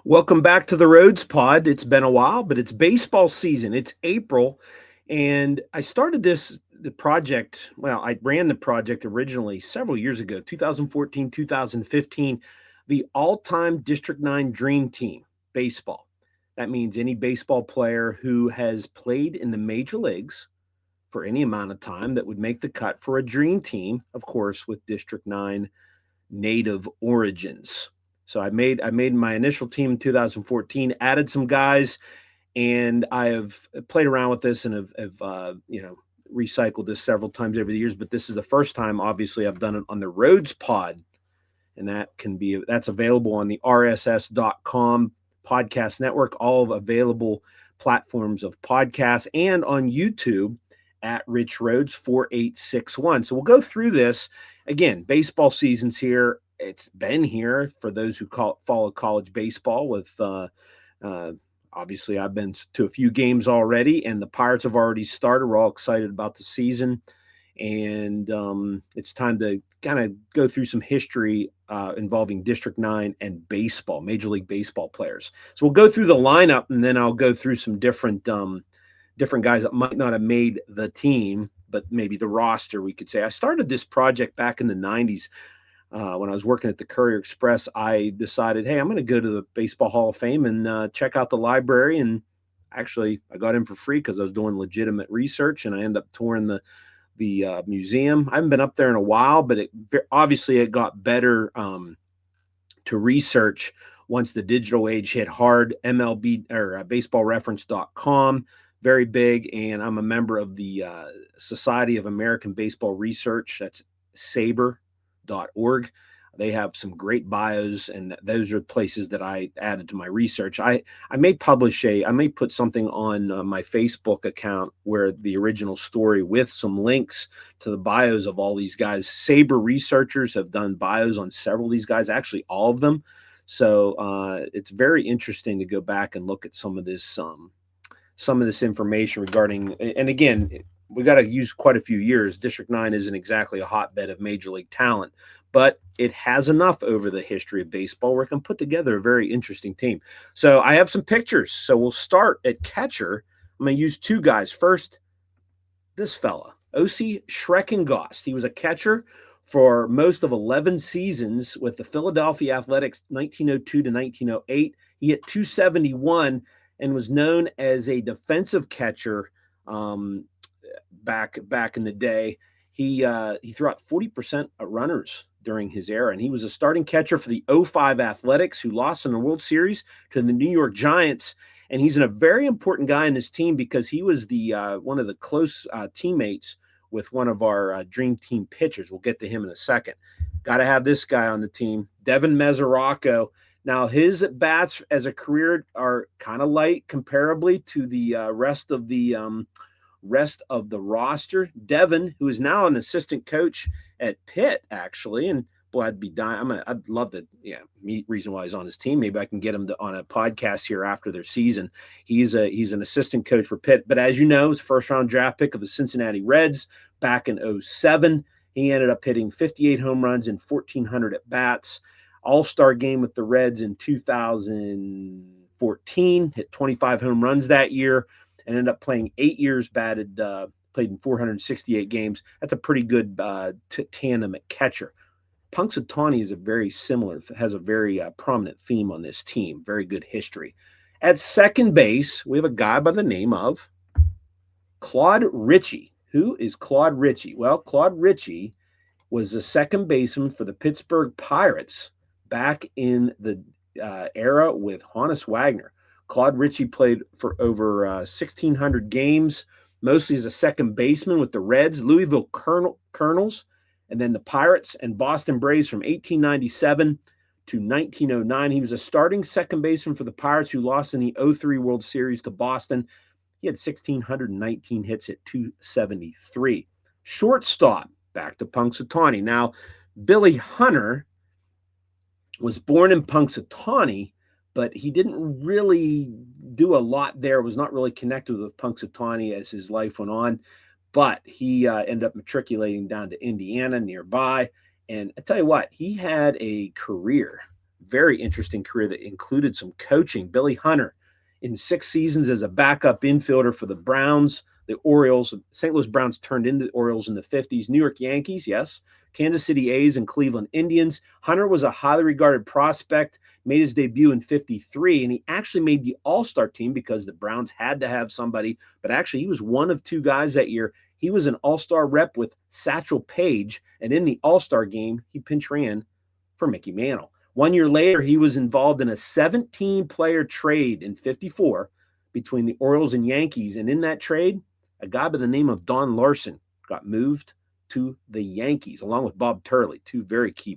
Welcome back to the Rhodes Pod. It's been a while, but it's baseball season. It's April, and I started the project. Well, I ran the project originally several years ago, 2014, 2015, the all-time District 9 Dream Team baseball. That means any baseball player who has played in the major leagues for any amount of time that would make the cut for a dream team, of course, with District 9 native origins. So I made my initial team in 2014, added some guys, and I have played around with this and have recycled this several times over the years. But this is the first time, obviously, I've done it on the Rhodes Pod, and that's available on the RSS.com podcast network, all available platforms of podcasts, and on YouTube at Rich Rhodes 4861. So we'll go through this again. Baseball season's here. It's been here for those who follow college baseball. Uh, Obviously, I've been to a few games already, and the Pirates have already started. We're all excited about the season, and it's time to kind of go through some history involving District 9 and baseball, Major League Baseball players. So we'll go through the lineup, and then I'll go through some different guys that might not have made the team, but maybe the roster, we could say. I started this project back in the 90s. When I was working at the Courier Express, I decided, hey, I'm going to go to the Baseball Hall of Fame and check out the library. And actually, I got in for free because I was doing legitimate research, and I ended up touring the museum. I haven't been up there in a while, but obviously it got better to research once the digital age hit hard. MLB or baseballreference.com, very big, and I'm a member of the Society of American Baseball Research. That's SABR.org. They have some great bios, and those are places that I added to my research. I may put something on my Facebook account where the original story with some links to the bios of all these guys. SABR researchers have done bios on several of these guys, actually all of them. So it's very interesting to go back and look at some of this information regarding. And again, we got to use quite a few years. District 9 isn't exactly a hotbed of major league talent, but it has enough over the history of baseball where it can put together a very interesting team. So I have some pictures. So we'll start at catcher. I'm going to use two guys. First, this fella, O.C. Schreckengost. He was a catcher for most of 11 seasons with the Philadelphia Athletics, 1902 to 1908. He hit 271 and was known as a defensive catcher back in the day. He threw out 40% of runners during his era, and he was a starting catcher for the 05 Athletics, who lost in the World Series to the New York Giants. And he's a very important guy in this team because he was the one of the close teammates with one of our dream team pitchers. We'll get to him in a second. Got to have this guy on the team, Devin Mesoraco. Now, his bats as a career are kind of light comparably to the rest of the roster. Devin, who is now an assistant coach at Pitt, actually, and boy, I'd be dying. I'd love to, meet reason why he's on his team. Maybe I can get him on a podcast here after their season. He's an assistant coach for Pitt, but as you know, he's a first round draft pick of the Cincinnati Reds back in 07. He ended up hitting 58 home runs and 1,400 at bats. All-Star game with the Reds in 2014, hit 25 home runs that year, and ended up playing 8 years, played in 468 games. That's a pretty good tandem at catcher. Punxsutawney has a very prominent theme on this team. Very good history. At second base, we have a guy by the name of Claude Ritchie. Who is Claude Ritchie? Well, Claude Ritchie was the second baseman for the Pittsburgh Pirates back in the era with Honus Wagner. Claude Ritchie played for over 1,600 games, mostly as a second baseman with the Reds, Louisville Colonels, and then the Pirates and Boston Braves from 1897 to 1909. He was a starting second baseman for the Pirates, who lost in the 03 World Series to Boston. He had 1,619 hits at 273. Shortstop, back to Punxsutawney. Now, Billy Hunter was born in Punxsutawney, but he didn't really do a lot there, was not really connected with Punxsutawney as his life went on. But he ended up matriculating down to Indiana nearby. And I tell you what, he had a career very interesting career that included some coaching. Billy Hunter, in 6 seasons as a backup infielder for the Browns, the Orioles, St. Louis Browns turned into the Orioles in the 50s, New York Yankees, yes, Kansas City A's and Cleveland Indians. Hunter was a highly regarded prospect, made his debut in 53, and he actually made the All-Star team because the Browns had to have somebody, but actually he was one of 2 guys that year. He was an All-Star rep with Satchel Paige, and in the All-Star game, he pinch ran for Mickey Mantle. 1 year later, he was involved in a 17-player trade in 54 between the Orioles and Yankees, and in that trade, a guy by the name of Don Larson got moved to the Yankees, along with Bob Turley, 2 very key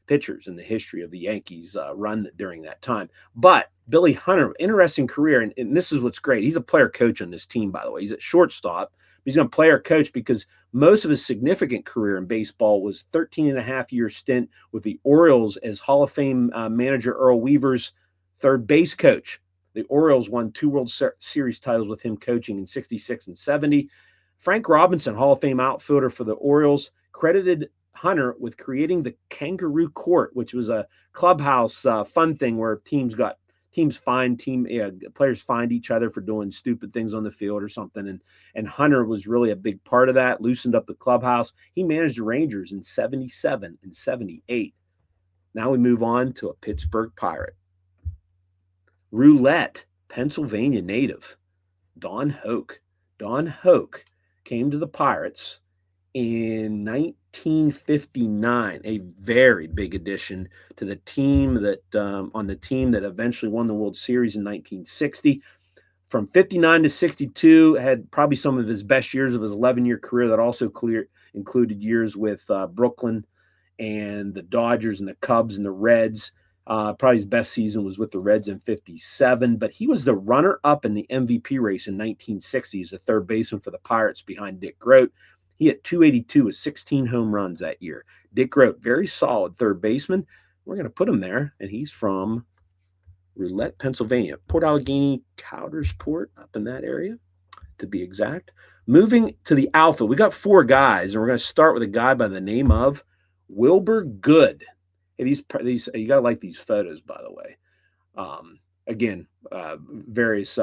pitchers in the history of the Yankees run during that time. But Billy Hunter, interesting career, and this is what's great. He's a player coach on this team, by the way. He's at shortstop. He's going to player coach because most of his significant career in baseball was 13-and-a-half-year stint with the Orioles as Hall of Fame manager Earl Weaver's third base coach. The Orioles won 2 World Series titles with him coaching in 66 and 70. Frank Robinson, Hall of Fame outfielder for the Orioles, credited Hunter with creating the Kangaroo Court, which was a clubhouse fun thing where players find each other for doing stupid things on the field or something. And Hunter was really a big part of that, loosened up the clubhouse. He managed the Rangers in 77 and 78. Now we move on to a Pittsburgh Pirate. Roulette, Pennsylvania native, Don Hoke. Don Hoke came to the Pirates in 1959, a very big addition to the team that eventually won the World Series in 1960. From 59 to 62, had probably some of his best years of his 11-year career that also included years with Brooklyn and the Dodgers and the Cubs and the Reds. Probably his best season was with the Reds in 57, but he was the runner-up in the MVP race in 1960 as a third baseman for the Pirates behind Dick Groat. He hit .282 with 16 home runs that year. Dick Groat, very solid third baseman. We're going to put him there, and he's from Roulette, Pennsylvania. Port Allegheny, Coudersport, up in that area, to be exact. Moving to the outfield, we got 4 guys, and we're going to start with a guy by the name of Wilbur Good. Hey, these you got to like these photos, by the way. Again, various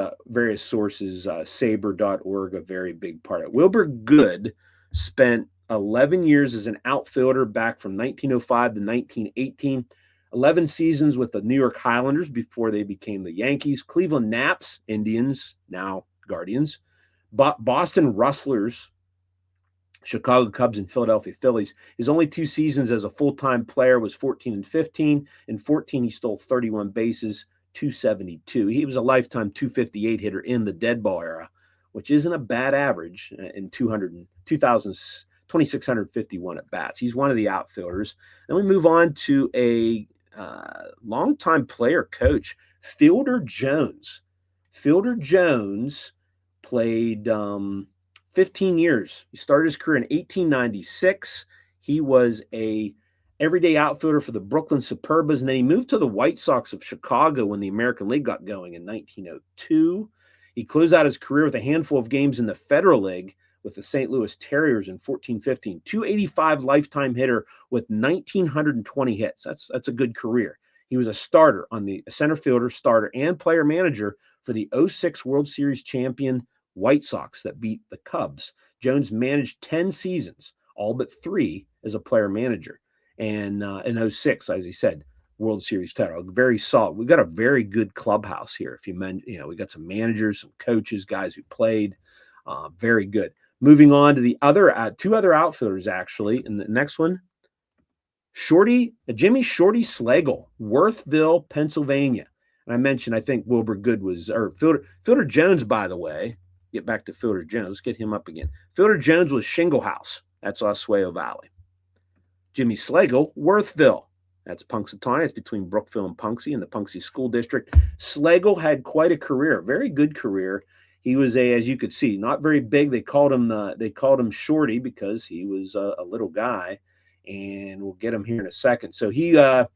sources, saber.org, a very big part of it. Wilbur Good spent 11 years as an outfielder back from 1905 to 1918, 11 seasons with the New York Highlanders before they became the Yankees, Cleveland Naps, Indians, now Guardians, Boston Rustlers, Chicago Cubs, and Philadelphia Phillies. His only 2 seasons as a full-time player was 14 and 15. In 14, he stole 31 bases, 272. He was a lifetime 258 hitter in the dead ball era, which isn't a bad average in 2,651 at bats. He's one of the outfielders. Then we move on to a longtime player coach, Fielder Jones. Fielder Jones played 15 years. He started his career in 1896. He was a everyday outfielder for the Brooklyn Superbas, and then he moved to the White Sox of Chicago when the American League got going in 1902. He closed out his career with a handful of games in the Federal League with the St. Louis Terriers in 14-15. 285 lifetime hitter with 1,920 hits. That's a good career. He was a starter on the center fielder, starter, and player manager for the 06 World Series champion White Sox that beat the Cubs. Jones managed 10 seasons, all but 3 as a player manager. And in 06, as he said, World Series title, very solid. We've got a very good clubhouse here. If we got some managers, some coaches, guys who played, very good. Moving on to the other 2 other outfielders, actually. And the next one, Jimmy Shorty Slagle, Worthville, Pennsylvania. And I mentioned, I think Wilbur Good was, or Fielder Jones, by the way. Get back to Fielder Jones. Let's get him up again. Fielder Jones was Shingle House. That's Oswego Valley. Jimmy Slagle, Worthville. That's Punxsutawney. It's between Brookville and Punxsy in the Punxsy School District. Slagle had quite a career, very good career. He was as you could see, not very big. They called him Shorty because he was a little guy, and we'll get him here in a second. So he played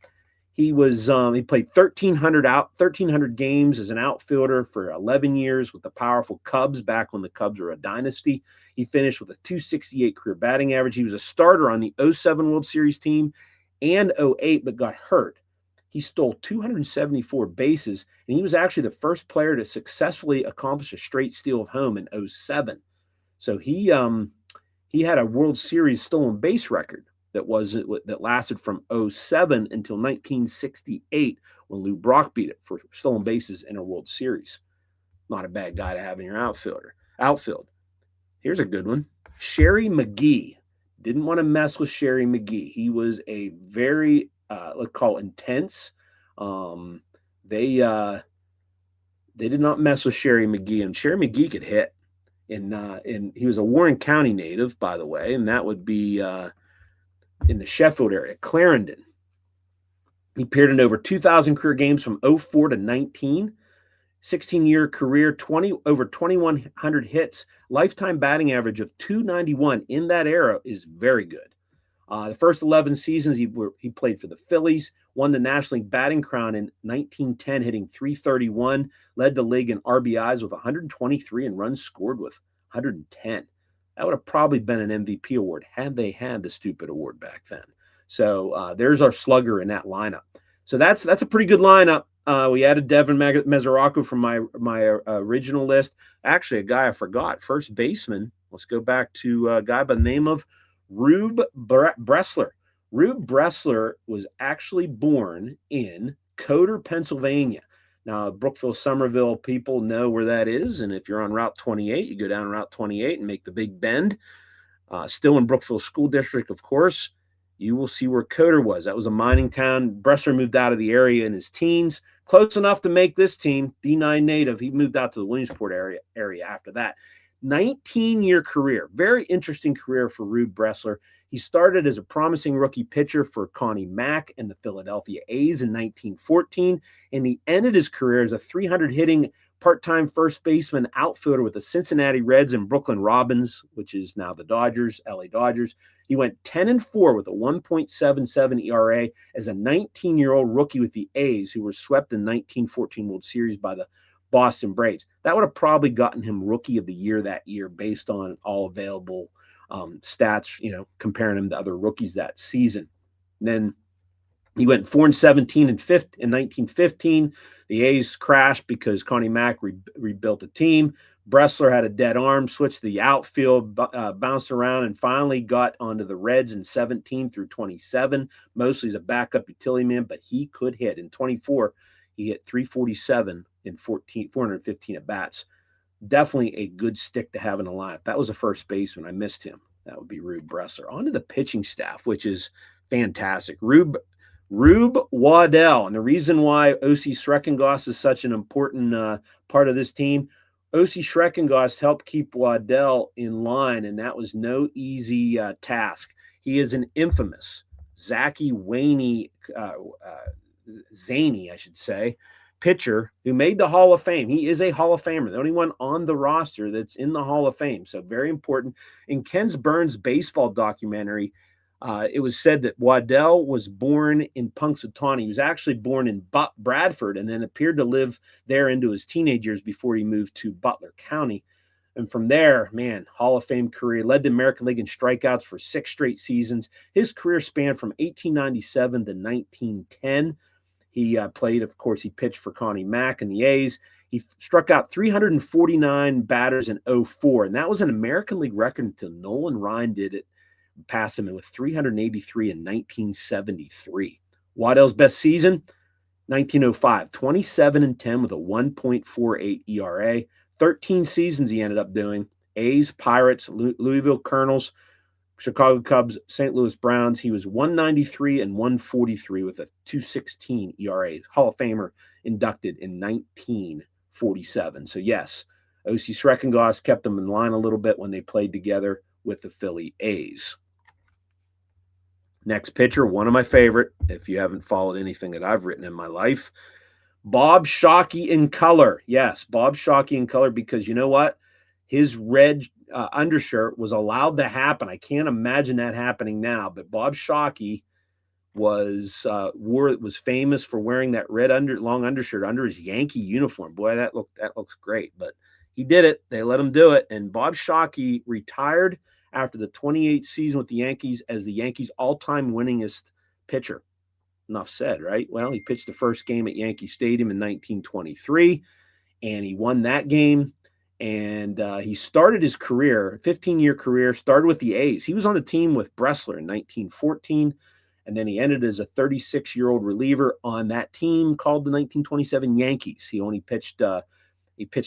1,300 games as an outfielder for 11 years with the powerful Cubs back when the Cubs were a dynasty. He finished with a .268 career batting average. He was a starter on the 07 World Series team and 08, but got hurt. he stole 274 bases, and he was actually the first player to successfully accomplish a straight steal of home in '07. So he had a World Series stolen base record that lasted from '07 until 1968 when Lou Brock beat it for stolen bases in a World Series. Not a bad guy to have in your outfield. Here's a good one. Sherry McGee. Didn't want to mess with Sherry McGee. He was a very, let's call it intense. They did not mess with Sherry McGee, and Sherry McGee could hit. And he was a Warren County native, by the way, and that would be in the Sheffield area, Clarendon. He appeared in over 2,000 career games from '04 to '19. 16-year career, over 2,100 hits, lifetime batting average of .291 in that era is very good. The first 11 seasons he played for the Phillies, won the National League batting crown in 1910, hitting .331, led the league in RBIs with 123 and runs scored with 110. That would have probably been an MVP award had they had the stupid award back then. So there's our slugger in that lineup. So that's a pretty good lineup. We added Devin Mesoraco from my original list. Actually, a guy I forgot, first baseman. Let's go back to a guy by the name of Rube Bressler. Rube Bressler was actually born in Coder, Pennsylvania. Now, Brookville, Somerville people know where that is, and if you're on Route 28, you go down Route 28 and make the big bend. Still in Brookville School District, of course. You will see where Coder was. That was a mining town. Bressler moved out of the area in his teens, close enough to make this team, D9 native. He moved out to the Williamsport area after that. 19-year career, very interesting career for Rube Bressler. He started as a promising rookie pitcher for Connie Mack and the Philadelphia A's in 1914, and he ended his career as a 300-hitting part-time first baseman outfielder with the Cincinnati Reds and Brooklyn Robins, which is now the Dodgers, LA Dodgers. He went 10-4 with a 1.77 ERA as a 19-year-old rookie with the A's, who were swept in 1914 World Series by the Boston Braves. That would have probably gotten him Rookie of the Year that year based on all available stats, comparing him to other rookies that season. And then he went 4-17 in 1915. The A's crashed because Connie Mack rebuilt the team. Bressler had a dead arm, switched to the outfield, bounced around, and finally got onto the Reds in 17 through 27, mostly as a backup utility man, but he could hit. In 24, he hit .347 in 415 at-bats. Definitely a good stick to have in the lineup. That was a first baseman. I missed him. That would be Rube Bressler. On to the pitching staff, which is fantastic. Rube Waddell. And the reason why O.C. Schreckengost is such an important part of this team, O.C. Schreckengost helped keep Waddell in line, and that was no easy task. He is an infamous Zachy Zany, I should say, pitcher who made the Hall of Fame. He is a Hall of Famer, the only one on the roster that's in the Hall of Fame. So very important. In Ken Burns' baseball documentary, it was said that Waddell was born in Punxsutawney. He was actually born in Bradford and then appeared to live there into his teenage years before he moved to Butler County. And from there, Hall of Fame career, led the American League in strikeouts for 6 straight seasons. His career spanned from 1897 to 1910. He played, of course, he pitched for Connie Mack and the A's. He struck out 349 batters in '04, and that was an American League record until Nolan Ryan did it, passed him with 383 in 1973. Waddell's best season, 1905, 27-10 with a 1.48 ERA. 13 seasons he ended up doing. A's, Pirates, Louisville Colonels, Chicago Cubs, St. Louis Browns. He was 193 and 143 with a 2.16 ERA. Hall of Famer inducted in 1947. So yes, O.C. Schreckengost kept them in line a little bit when they played together with the Philly A's. Next pitcher, one of my favorite, if you haven't followed anything that I've written in my life, Bob Shockey in color. Yes, Bob Shockey in color, because you know what? His red undershirt was allowed to happen. I can't imagine that happening now, but Bob Shockey was famous for wearing that red long undershirt under his Yankee uniform. Boy, that looks great, but he did it. They let him do it, and Bob Shockey retired after the 28th season with the Yankees as the Yankees' all-time winningest pitcher. enough said, right? Well, he pitched the first game at Yankee Stadium in 1923, and he won that game. And he started his career, 15-year career, started with the A's. He was on the team with Bressler in 1914, and then he ended as a 36-year-old reliever on that team called the 1927 Yankees. He pitched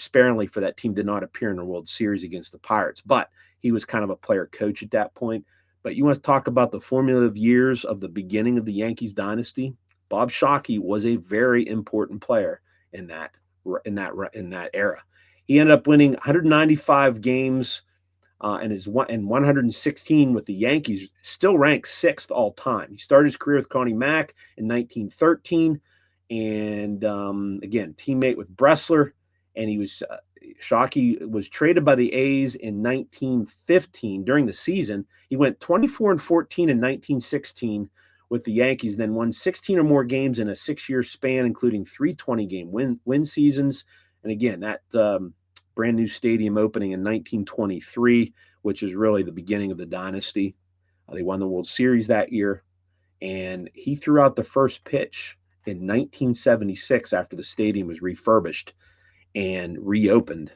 sparingly for that team, did not appear in the World Series against the Pirates, but he was kind of a player coach at that point. But you want to talk about the formative years of the beginning of the Yankees dynasty? Bob Shockey was a very important player in that era. He ended up winning 195 games and 116 with the Yankees, still ranked sixth all time. He started his career with Connie Mack in 1913, and again, teammate with Bressler. And Shockey was traded by the A's in 1915 during the season. He went 24-14 in 1916 with the Yankees, and then won 16 or more games in a 6-year span, including 3 20-game win seasons. And again, that brand new stadium opening in 1923, which is really the beginning of the dynasty. They won the World Series that year, and he threw out the first pitch in 1976 after the stadium was refurbished and reopened.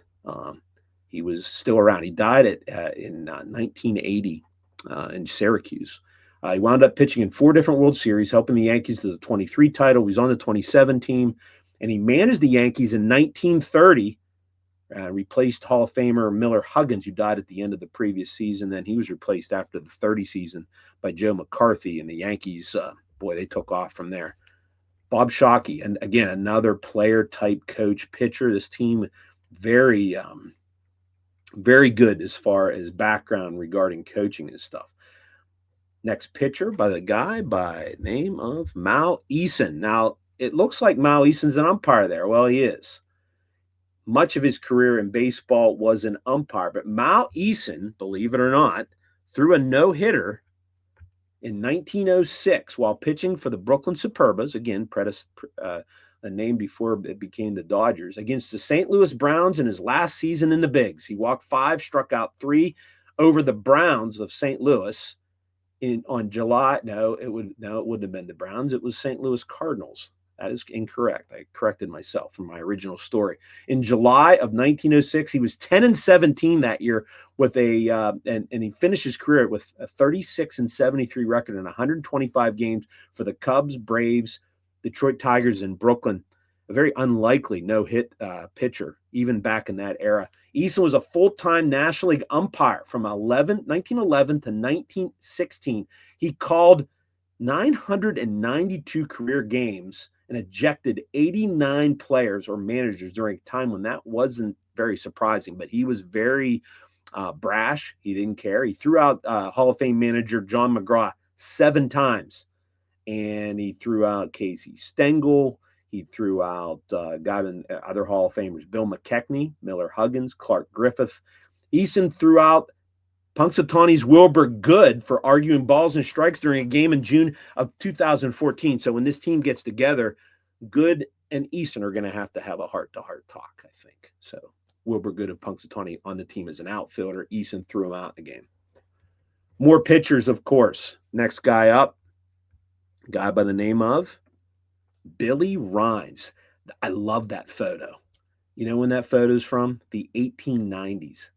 He was still around. He died in 1980 in Syracuse. He wound up pitching in 4 different World Series, helping the Yankees to the 23 title. He was on the 27 team, and he managed the Yankees in 1930, replaced Hall of Famer Miller Huggins, who died at the end of the previous season. Then he was replaced after the 30 season by Joe McCarthy, and the Yankees, they took off from there. Bob Shockey, and again, another player-type coach, pitcher. This team, very, very good as far as background regarding coaching and stuff. Next pitcher by the guy by name of Mal Eason. Now, it looks like Mal Eason's an umpire there. Well, he is. Much of his career in baseball was an umpire, but Mal Eason, believe it or not, threw a no-hitter in 1906 while pitching for the Brooklyn Superbas, again, a name before it became the Dodgers, against the St. Louis Browns in his last season in the Bigs. He walked 5, struck out 3 over the Browns of St. Louis on July. It wouldn't have been the Browns. It was St. Louis Cardinals. That is incorrect. I corrected myself from my original story. In July of 1906, he was 10-17 that year with and he finished his career with a 36-73 record in 125 games for the Cubs, Braves, Detroit Tigers, and Brooklyn. A very unlikely no-hit pitcher, even back in that era. Eason was a full-time National League umpire from 1911 to 1916. He called 992 career games and ejected 89 players or managers during a time when that wasn't very surprising, but he was very brash. He didn't care. He threw out Hall of Fame manager John McGraw 7 times, and he threw out Casey Stengel. He threw out other Hall of Famers, Bill McKechnie, Miller Huggins, Clark Griffith. Eason threw out Punxsutawney's Wilbur Good for arguing balls and strikes during a game in June of 2014. So when this team gets together, Good and Eason are going to have a heart-to-heart talk, I think. So Wilbur Good of Punxsutawney on the team as an outfielder. Eason threw him out in the game. More pitchers, of course. Next guy up, guy by the name of Billy Rines. I love that photo. You know when that photo is from? The 1890s.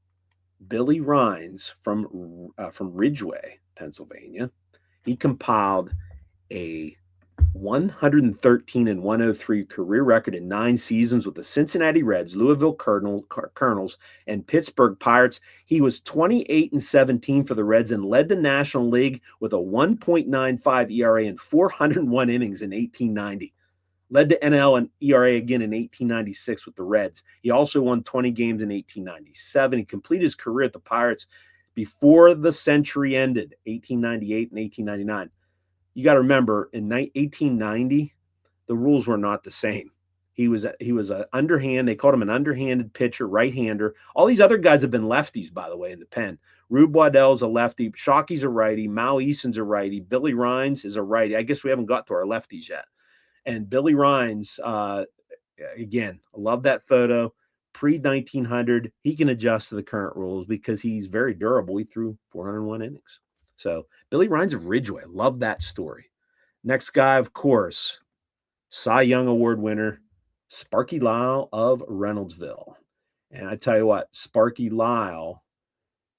Billy Rines from Ridgeway, Pennsylvania. He compiled a 113-103 career record in 9 seasons with the Cincinnati Reds, Louisville Colonels, and Pittsburgh Pirates. He was 28-17 for the Reds and led the National League with a 1.95 ERA in 401 innings in 1890. Led the NL and ERA again in 1896 with the Reds. He also won 20 games in 1897. He completed his career at the Pirates before the century ended, 1898 and 1899. You got to remember, in 1890, the rules were not the same. He was an underhand. They called him an underhanded pitcher, right-hander. All these other guys have been lefties, by the way, in the pen. Rube Waddell's a lefty. Shockey's a righty. Mal Eason's a righty. Billy Rines is a righty. I guess we haven't got to our lefties yet. And Billy Rines, again, I love that photo. Pre-1900, he can adjust to the current rules because he's very durable. He threw 401 innings. So Billy Rines of Ridgeway, love that story. Next guy, of course, Cy Young Award winner, Sparky Lyle of Reynoldsville. And I tell you what, Sparky Lyle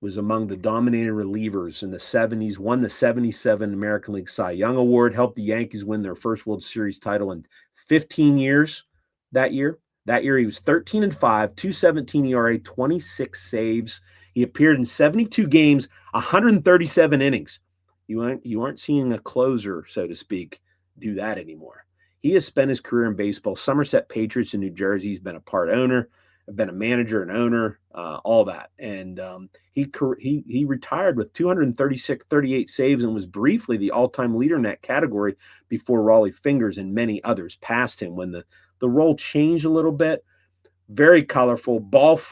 was among the dominating relievers in the 70s, won the 77 American League Cy Young Award, helped the Yankees win their first World Series title in 15 years that year. That year, he was 13-5, 2.17 ERA, 26 saves. He appeared in 72 games, 137 innings. You aren't seeing a closer, so to speak, do that anymore. He has spent his career in baseball, Somerset Patriots in New Jersey. He's been a part owner, been a manager, an owner, all that. And he retired with 38 saves and was briefly the all-time leader in that category before Raleigh Fingers and many others passed him when the role changed a little bit. Very colorful. The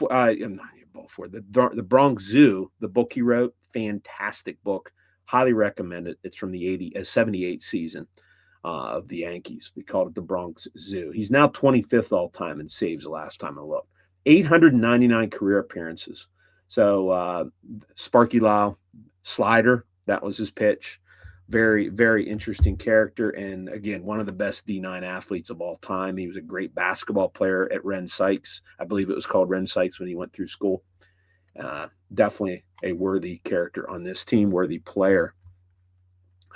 Bronx Zoo, the book he wrote, fantastic book. Highly recommend it. It's from the 78 season of the Yankees. They called it the Bronx Zoo. He's now 25th all time in saves the last time I looked. 899 career appearances. So Sparky Lyle, slider, that was his pitch. Very, very interesting character. And again, one of the best D9 athletes of all time. He was a great basketball player at Ren Sykes. I believe it was called Ren Sykes when he went through school. Definitely a worthy character on this team, worthy player.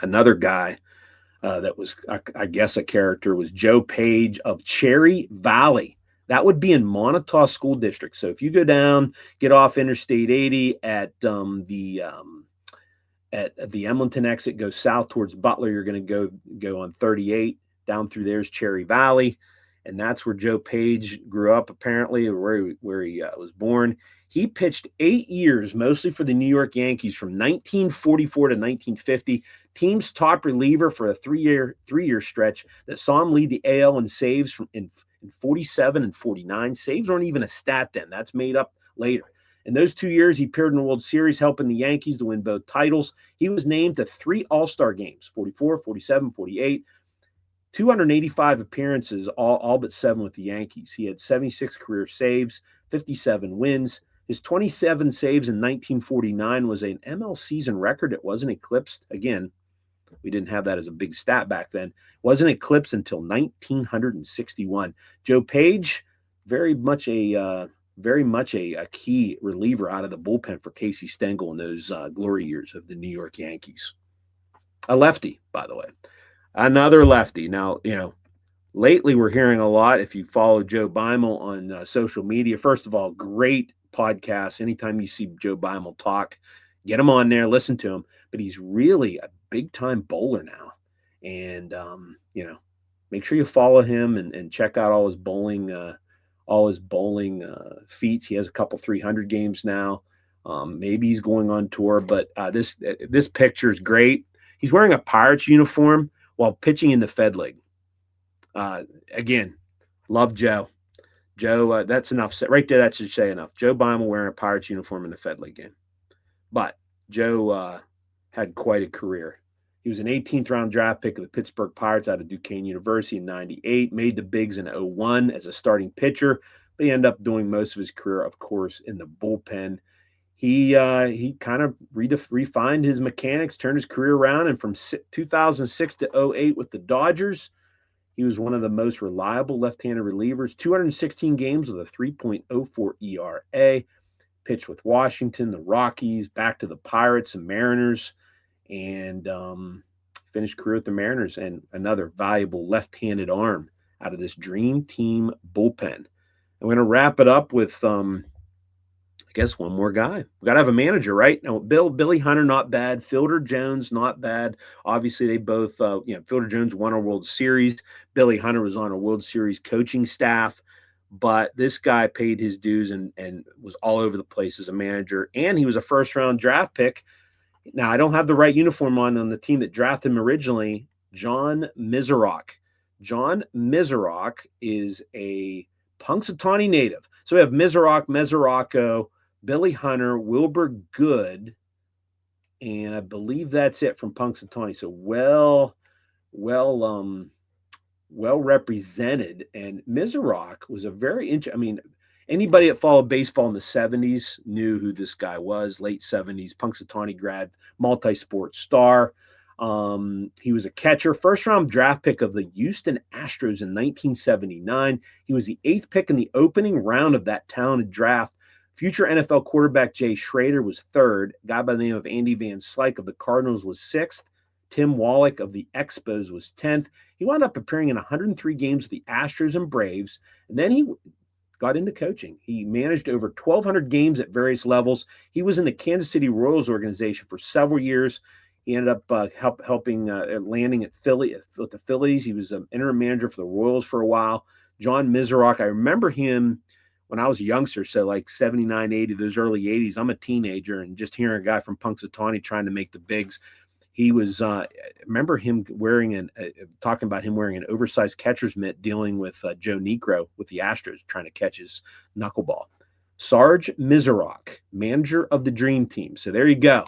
Another guy that was, I guess, a character was Joe Page of Cherry Valley. That would be in Montauk School District. So if you go down, get off Interstate 80 at the Emlenton exit, go south towards Butler, you're going to go on 38. Down through there's Cherry Valley, and that's where Joe Page grew up, apparently, where he was born. He pitched 8 years, mostly for the New York Yankees, from 1944 to 1950. Team's top reliever for a three-year stretch that saw him lead the AL in saves in 47 and 49. Saves aren't even a stat then. That's made up later. In those 2 years, he appeared in the World Series, helping the Yankees to win both titles. He was named to 3 All-Star games, 44, 47, 48. 285 appearances, all but 7 with the Yankees. He had 76 career saves, 57 wins. His 27 saves in 1949 was an ML season record. It wasn't eclipsed. Again, we didn't have that as a big stat back then. It wasn't eclipsed until 1961. Joe Page, very much a key reliever out of the bullpen for Casey Stengel in those glory years of the New York Yankees. A lefty, by the way. Another lefty. Now, lately we're hearing a lot, if you follow Joe Beimel on social media, first of all, great podcast. Anytime you see Joe Beimel talk, get him on there, listen to him. But he's really a big-time bowler now. And, make sure you follow him and check out all his bowling feats. He has a couple 300 games now. Maybe he's going on tour, but this picture is great. He's wearing a Pirates uniform while pitching in the Fed League. Again, love Joe. Joe, that's enough. Right there, that should say enough. Joe Beimel wearing a Pirates uniform in the Fed League game. But Joe had quite a career. He was an 18th round draft pick of the Pittsburgh Pirates out of Duquesne University in 98, made the bigs in 01 as a starting pitcher, but he ended up doing most of his career, of course, in the bullpen. He kind of refined his mechanics, turned his career around, and from 2006 to 08 with the Dodgers, he was one of the most reliable left-handed relievers. 216 games with a 3.04 ERA. Pitched with Washington, the Rockies, back to the Pirates and Mariners, and finished career with the Mariners, and another valuable left-handed arm out of this dream team bullpen. I'm going to wrap it up with I guess one more guy. We got to have a manager, right? Now, Billy Hunter, not bad. Fielder Jones, not bad. Obviously, they both, Fielder Jones won a World Series. Billy Hunter was on a World Series coaching staff, but this guy paid his dues and was all over the place as a manager. And he was a first-round draft pick. Now, I don't have the right uniform on the team that drafted him originally. John Miserock. John Miserock is a Punxsutawney native. So we have Miserock, Mesoraco, Billy Hunter, Wilbur Good, and I believe that's it from Punxsutawney. So well represented. And Miserock was a very anybody that followed baseball in the 70s knew who this guy was. Late 70s, Punxsutawney grad, multi-sport star. He was a catcher, first round draft pick of the Houston Astros in 1979. He was the 8th pick in the opening round of that talented draft. Future NFL quarterback Jay Schrader was 3rd. A guy by the name of Andy Van Slyke of the Cardinals was 6th. Tim Wallach of the Expos was 10th. He wound up appearing in 103 games with the Astros and Braves, and then he got into coaching. He managed over 1,200 games at various levels. He was in the Kansas City Royals organization for several years. He ended up helping landing at with the Phillies. He was an interim manager for the Royals for a while. John Miserock, I remember him when I was a youngster, so like 79, 80, those early 80s. I'm a teenager, and just hearing a guy from Punxsutawney trying to make the bigs. He was, remember him talking about him wearing an oversized catcher's mitt dealing with Joe Niekro with the Astros, trying to catch his knuckleball. Sarge Miserock, manager of the Dream Team. So there you go.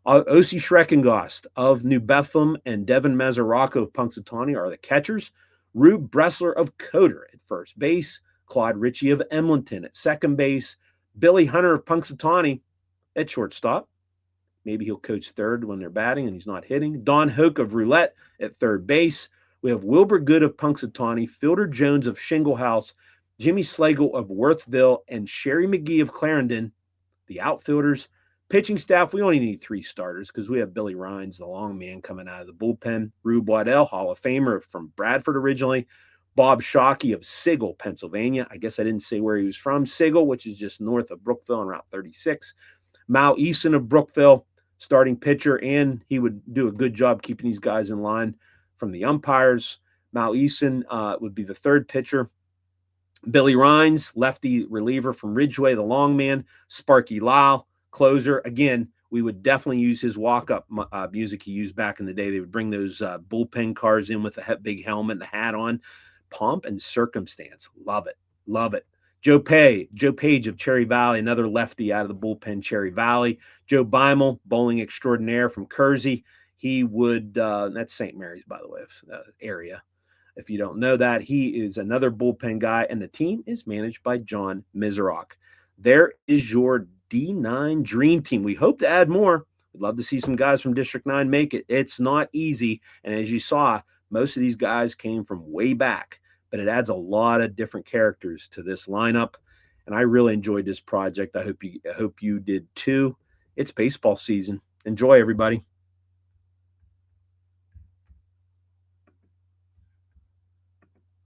Osi Schreckengost of New Bethlehem and Devin Mesoraco of Punxsutawney are the catchers. Rube Bressler of Coder at first base. Claude Ritchie of Emlenton at second base. Billy Hunter of Punxsutawney at shortstop. Maybe he'll coach third when they're batting and he's not hitting. Don Hoke of Roulette at third base. We have Wilbur Good of Punxsutawney, Fielder Jones of Shingle House, Jimmy Slagle of Worthville, and Sherry McGee of Clarendon, the outfielders. Pitching staff, we only need 3 starters because we have Billy Rhines, the long man, coming out of the bullpen. Rube Waddell, Hall of Famer from Bradford originally. Bob Shockey of Sigel, Pennsylvania. I guess I didn't say where he was from. Sigel, which is just north of Brookville on Route 36. Mal Eason of Brookville, starting pitcher, and he would do a good job keeping these guys in line from the umpires. Mal Eason would be the 3rd pitcher. Billy Rhines, lefty reliever from Ridgeway, the long man. Sparky Lyle, closer. Again, we would definitely use his walk-up music he used back in the day. They would bring those bullpen cars in with a big helmet and the hat on. Pomp and circumstance. Love it. Love it. Joe Page of Cherry Valley, another lefty out of the bullpen, Cherry Valley. Joe Beimel, bowling extraordinaire from Kersey. He would, that's St. Mary's, by the way, area. If you don't know that, he is another bullpen guy, and the team is managed by John Miserock. There is your D9 Dream Team. We hope to add more. We'd love to see some guys from District 9 make it. It's not easy, and as you saw, most of these guys came from way back, but it adds a lot of different characters to this lineup, and I really enjoyed this project. I hope you did too. It's baseball season. Enjoy, everybody.